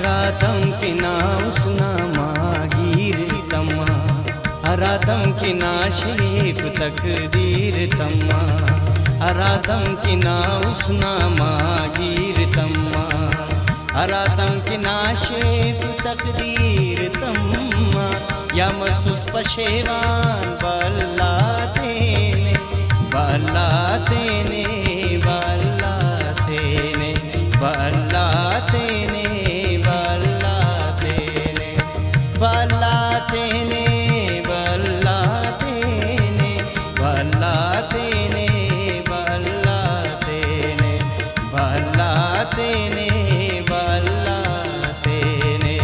अरातम किना उसना मागीर तम्मा, अरातम किना शेफ तकदीर तम्मा, अरातम किना उसना मागीर तम्मा, अरातम किना शेफ तकदीर तम्मा, या मसूस पशेवान बल्ला तेने, बल्ला तेने, बल्ला तेने, बल्ला तेने, बल्ला तेने, बल्ला तेने, बल्ला तेने, बल्ला तेने, बल्ला तेने, बल्ला तेने, बल्ला तेने।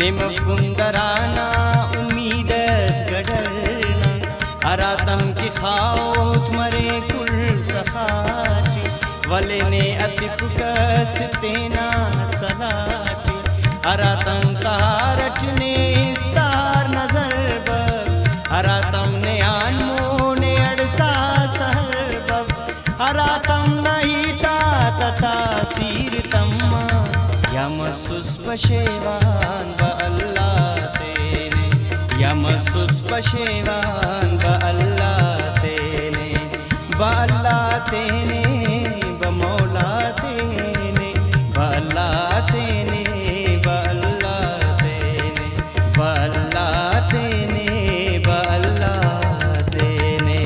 निमफुंदराना उम्मीदस गडरना, अरातम की खाओत मरे कुल सखाटी, वले ने अतिप कस तेना सलाटी, अरातम तारट ने स्तार नजर बग, अरातम ने आनमो ने अड़सा सहर बग, अरातम नहीं ता तथा सीर तम्मा, या मसूस पशेवान बअल्ला तेने, या मसूस पशेवान बअल्ला तेने, बअल्ला तेने, बमौला तेने, बअल्ला तेने, बअल्ला तेने, बअल्ला तेने, बअल्ला तेने।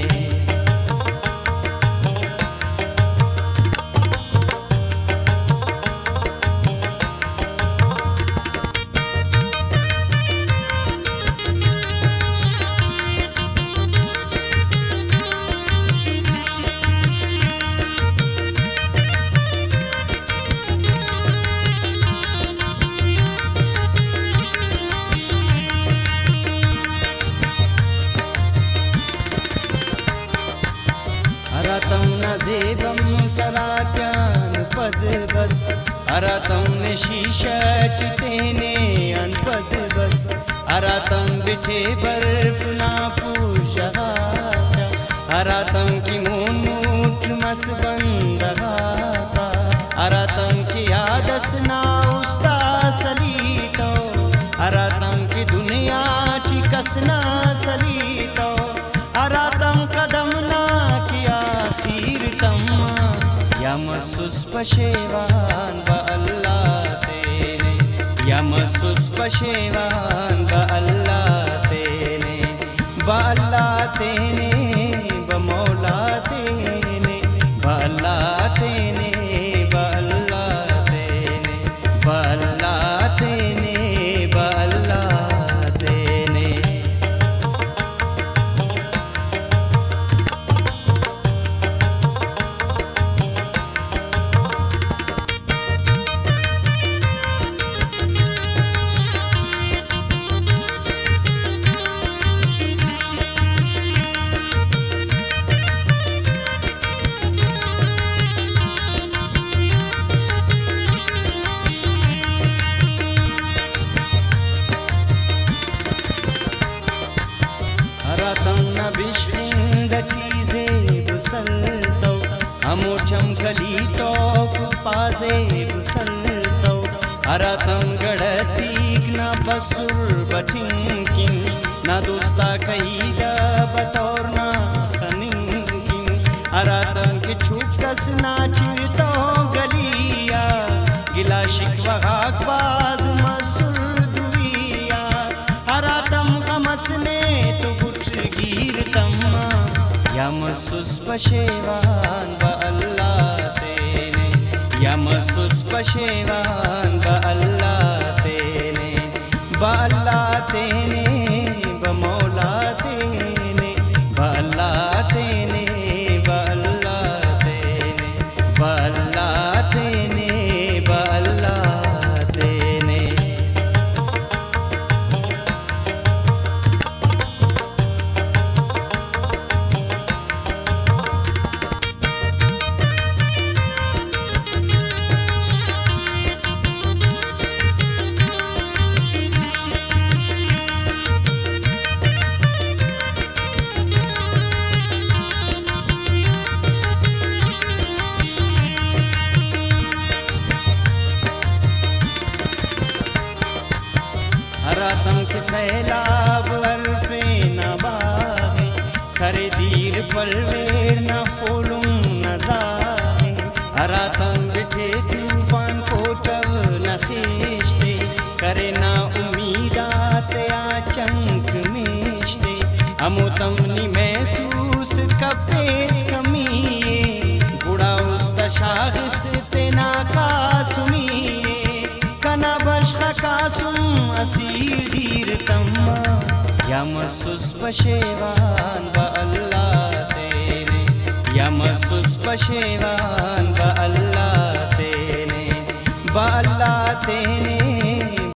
अरातम नज़ेबम सलात्यान पद बस, अरातम ने शीशट तेने अनपद बस, अरातम बिठे बर्फ ना पूशा, अरातम की मून मूठ मस बंदगा, अरातम की आदस ना उस्ता सलीतो, अरातम की दुनिया टिकसना सलीतो, अरातम कदम ना किया खीर तम्मा, या मसूस पशेवान बअल्ला तेने, या मसूस पशेवान बअल्ला तेने, बअल्ला तेने, बमौला तेने, बअल्ला तेने, बअल्ला तेने, बअल्ला तेने, बअल्ला तेने। अरातम न बिश्किंद चीज़े बुसलतो, हमो चमकली तो कुपाजे बुसलतो, अरातम गड़तीक न बसुर बचिंकिन, न दोस्ता कईदा बतौर न खनिंकिन, अरातम के छुकस ना चिरतो गलिया, गिला शिकवा गाकबाज मसुर दुविया, अरातम खमसने तो गिर तम्मा, या मसूस पशेवान बअल्ला तेने, या मसूस पशेवान बअल्ला तेने, बअल्ला तेने, बमौला तेने, बअल्ला तेने, हरातम के सैलाब अरफे न बाहे करे दीर पलवेर न खोलुम न जाहे हरातम बिठे तूफान कोटव न खींचते करे ना उम्मीदात आ चंक मेशते हमो तमनी महसूस कपेस कमीए गुड़ा उस्ता शाखिस तेना कासुमीए कना बश्खा कासुम असीर दीर तम्मा या मसूस पशेवान बा अल्लाह तेने या मसूस पशेवान बा अल्लाह तेने